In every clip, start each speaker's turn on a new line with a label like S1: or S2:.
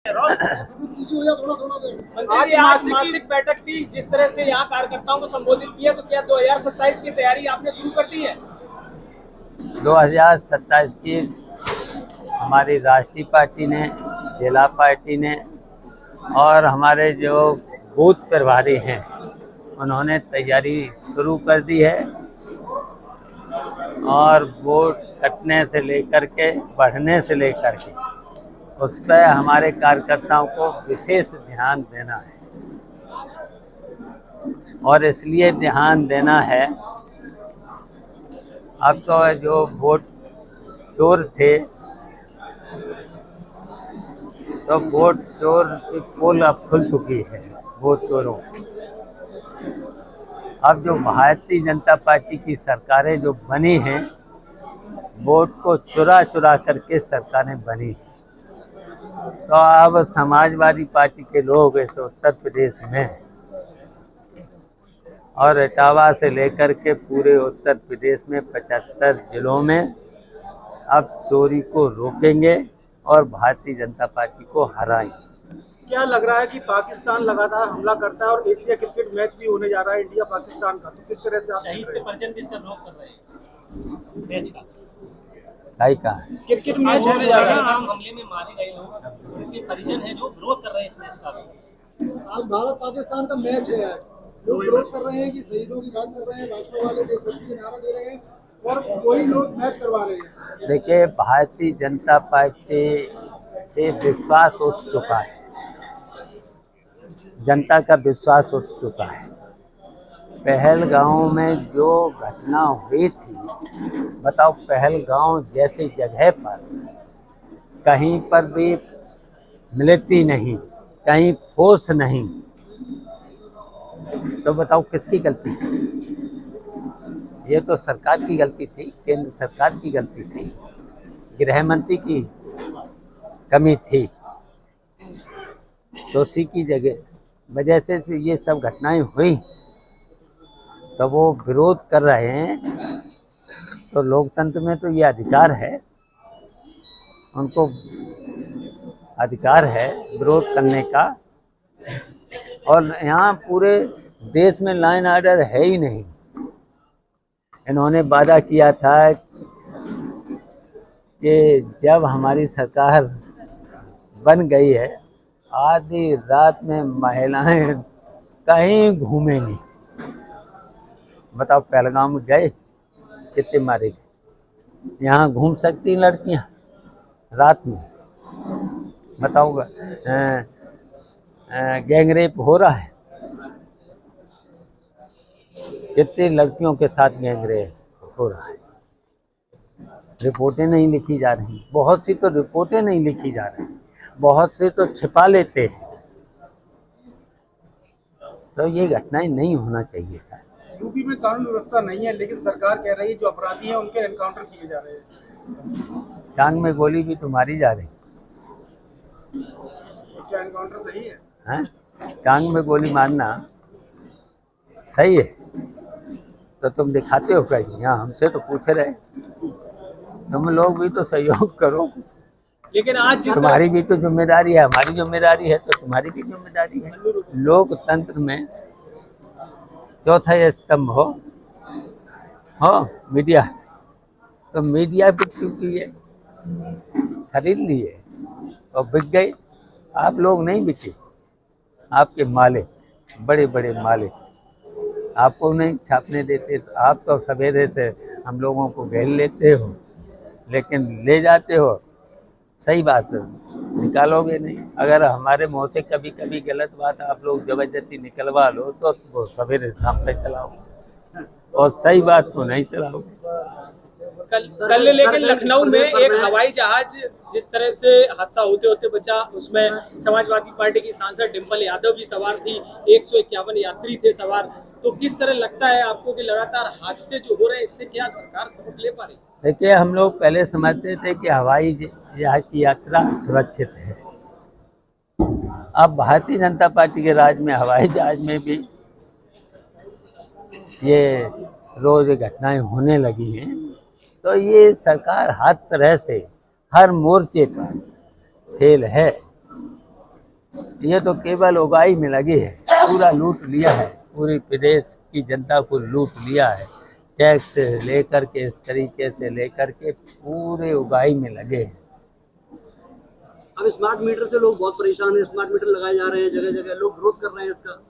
S1: आज मासिक बैठक थी, जिस तरह से यहाँ कार्यकर्ताओं को संबोधित किया, तो क्या 2027 की तैयारी आपने शुरू कर दी है?
S2: 2027 की हमारी राष्ट्रीय पार्टी ने, जिला पार्टी ने और हमारे जो बूथ प्रभारी हैं उन्होंने तैयारी शुरू कर दी है। और वोट कटने से लेकर के बढ़ने से लेकर के उस पर हमारे कार्यकर्ताओं को विशेष ध्यान देना है। और इसलिए ध्यान देना है, अब तो जो वोट चोर थे तो वोट चोर की पोल अब खुल चुकी है वोट चोरों की। अब जो भारतीय जनता पार्टी की सरकारें जो बनी हैं, वोट को चुरा चुरा करके सरकारें बनी हैं। तो अब समाजवादी पार्टी के लोग इस उत्तर प्रदेश में और इटावा से लेकर के पूरे उत्तर प्रदेश में 75 जिलों में अब चोरी को रोकेंगे और भारतीय जनता पार्टी को हराएंगे।
S1: क्या लग रहा है कि पाकिस्तान लगातार हमला करता है और एशिया क्रिकेट मैच भी होने जा रहा है इंडिया पाकिस्तान का, तो किस तरह से आप शहीद के परिजन भी इसका विरोध कर रहे हैं मैच का? क्रिकेट मैच होने जा रहा है, हमले में मारे गए लोग उनके परिजन हैं जो विरोध कर रहे हैं इस मैच का।
S3: आज भारत पाकिस्तान का मैच है, लोग विरोध कर रहे हैं कि शहीदों की बात कर रहे हैं, भाजपा वाले देशभक्ति के नारा दे रहे हैं और कोई लोग मैच करवा रहे हैं।
S2: देखिए, भारतीय जनता पार्टी से विश्वास उठ चुका है, जनता का विश्वास उठ चुका है। पहलगांव में जो घटना हुई थी, बताओ, पहलगांव जैसी जगह पर कहीं पर भी मिलिट्री नहीं, कहीं फोर्स नहीं, तो बताओ किसकी गलती थी? ये तो सरकार की गलती थी, केंद्र सरकार की गलती थी, गृह मंत्री की कमी थी। तो उसी की वजह से ये सब घटनाएं हुई, तो वो विरोध कर रहे हैं। तो लोकतंत्र में तो ये अधिकार है, उनको अधिकार है विरोध करने का। और यहाँ पूरे देश में लाइन ऑर्डर है ही नहीं। इन्होंने वादा किया था कि जब हमारी सरकार बन गई है, आधी रात में महिलाएं कहीं घूमेंगी। बताओ, पहलगाम में गए, कितने मारे गए? यहाँ घूम सकती लड़कियाँ रात में? बताओ, गैंग रेप हो रहा है, कितनी लड़कियों के साथ गैंग रेप हो रहा है। रिपोर्टें नहीं लिखी जा रही, बहुत सी तो रिपोर्टें नहीं लिखी जा रही, बहुत से तो छिपा लेते हैं। तो ये घटनाएं नहीं होना चाहिए था।
S1: यूपी में कानून व्यवस्था नहीं है, लेकिन सरकार कह रही है जो अपराधी हैं उनके एनकाउंटर किए जा रहे हैं।
S2: टांग में गोली भी तो मारी जा रही।
S1: क्या एनकाउंटर सही है?
S2: हैं? टांग में गोली मारना सही है? तो तुम दिखाते हो कहीं? यहाँ हमसे तो पूछ रहे, तुम लोग भी तो सहयोग करो।
S1: लेकिन आज
S2: तुम्हारी भी तो जिम्मेदारी है, हमारी जिम्मेदारी है, तो तुम्हारी भी जिम्मेदारी है। लोकतंत्र में चौथा स्तंभ हो मीडिया, तो मीडिया बिक चुकी है, खरीद लिए और बिक गई। आप लोग नहीं बिके, आपके मालिक, बड़े बड़े मालिक आपको नहीं छापने देते। तो आप तो सवेरे से हम लोगों को घेर लेते हो, लेकिन ले जाते हो, सही बात निकालोगे नहीं। अगर हमारे मुँह से कभी कभी गलत बात आप लोग जबरदस्ती निकलवा लो, तो वो सवेरे शाम तक चलाओ, और सही बात को नहीं चलाओगे।
S1: कल लेकिन लखनऊ में एक हवाई जहाज जिस तरह से हादसा होते होते बचा, उसमें समाजवादी पार्टी की सांसद डिंपल यादव भी सवार थी, 151 यात्री थे सवार। तो किस तरह लगता है आपको कि लगातार हादसे जो हो रहे हैं, इससे क्या सरकार सबक ले पा रही?
S2: देखिए, हम लोग पहले समझते थे कि हवाई जहाज की यात्रा सुरक्षित है। अब भारतीय जनता पार्टी के राज में हवाई जहाज में भी ये रोज घटनाएं होने लगी हैं। तो ये सरकार हर तरह से, हर मोर्चे पर फेल है। ये तो केवल उगाही में लगे हैं, पूरा लूट लिया है, पूरे प्रदेश की जनता को लूट लिया है। टैक्स से लेकर के इस तरीके से लेकर के पूरे उगाही में लगे हैं।
S4: अब स्मार्ट मीटर से लोग बहुत परेशान हैं, स्मार्ट मीटर लगाए जा रहे हैं जगह जगह, लोग विरोध कर रहे हैं इसका।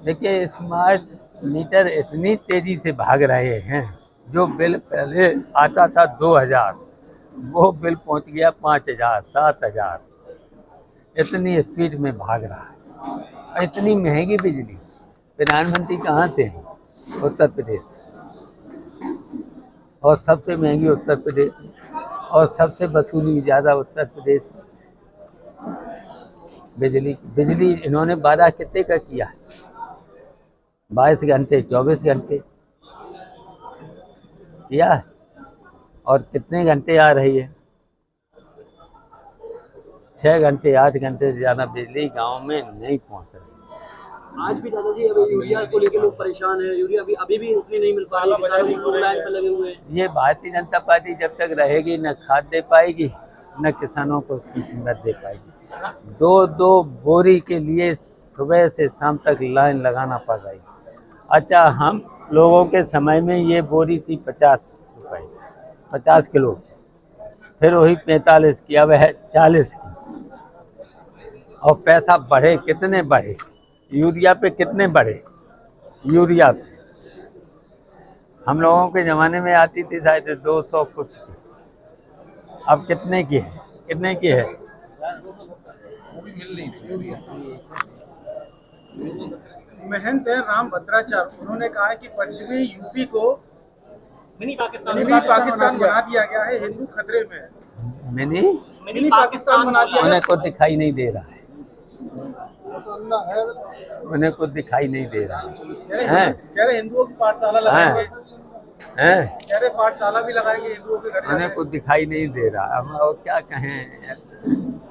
S2: देखिए, स्मार्ट मीटर इतनी तेजी से भाग रहे हैं, जो बिल पहले आता था 2000, वो बिल पहुंच गया 5000, 7000, इतनी स्पीड में भाग रहा है। इतनी महंगी बिजली प्रधानमंत्री कहाँ से है? उत्तर प्रदेश, और सबसे महंगी उत्तर प्रदेश में, और सबसे वसूली ज़्यादा उत्तर प्रदेश में। बिजली इन्होंने वादा कितने का किया है? 22 घंटे, 24 घंटे किया है, और कितने घंटे आ रही है? 6 घंटे, 8 घंटे से ज़्यादा बिजली गांव में नहीं पहुंच रही।
S4: आज भी दादाजी अभी यूरिया को लेकर लोग परेशान हैं, यूरिया अभी भी उतनी नहीं मिल पा रही है, किसानों लोग लाइन पे लगे हुए हैं।
S2: ये भारतीय जनता पार्टी जब तक रहेगी, न खाद दे पाएगी, न किसानों को उसकी कीमत दे पाएगी। 2-2 बोरी के लिए सुबह से शाम तक लाइन लगाना पड़ रही है। अच्छा, हम लोगों के समय में ये बोरी थी 50 रुपये, 50 किलो, फिर वही 45 की, अब है 40 की। और पैसा बढ़े, कितने बढ़े? यूरिया पे कितने बढ़े? यूरिया पे हम लोगों के ज़माने में आती थी शायद 200 कुछ की, अब कितने की है? कितने की है?
S3: महंत है राम भद्राचार्य, उन्होंने कहा है कि पश्चिमी यूपी को
S1: मिनी पाकिस्तान
S3: बना दिया गया है, हिंदू खतरे में है।
S2: मिनी
S3: पाकिस्तान बना दिया
S2: उन्हें कुछ दिखाई नहीं दे रहा है,
S3: है।
S2: उन्हें कुछ दिखाई नहीं दे रहा है।
S3: कह रहे हिंदुओं की पाठशाला लगाएंगे,
S2: हैं?
S3: कह रहे पाठशाला भी लगाएंगे हिंदुओं के घर।
S2: उन्हें कुछ दिखाई नहीं दे रहा। अब और क्या कहें,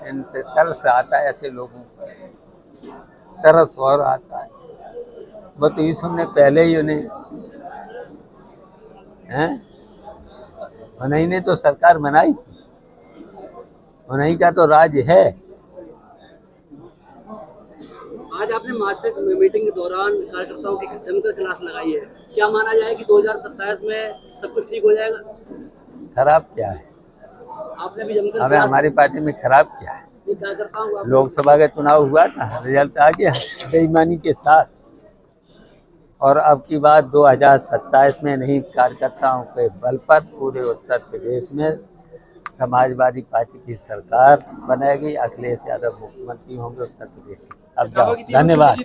S2: इनसे तरस आता है, ऐसे लोगों को तरस और आता है। वो तो यूसुफ ने पहले ही उन्हें उन्हीं ने तो सरकार बनाई थी, उन्हीं का तो राज है।
S4: आज आपने मासिक मीटिंग के दौरान कार्यकर्ताओं की जमकर क्लास लगाई है, क्या माना जाए कि 2027 में सब कुछ ठीक हो जाएगा?
S2: खराब क्या है?
S4: आपने भी जमकर
S2: हमें हमारी पार्टी में खराब क्या है?
S4: कार्यकर्ताओं को
S2: लोकसभा का चुनाव हुआ था, रिजल्ट आ गया बेईमानी के साथ, और अब की बात 2027 में नहीं, कार्यकर्ताओं के बल पर पूरे उत्तर प्रदेश में समाजवादी पार्टी की सरकार बनेगी। अखिलेश यादव मुख्यमंत्री होंगे उत्तर प्रदेश के। अब जाओ, धन्यवाद।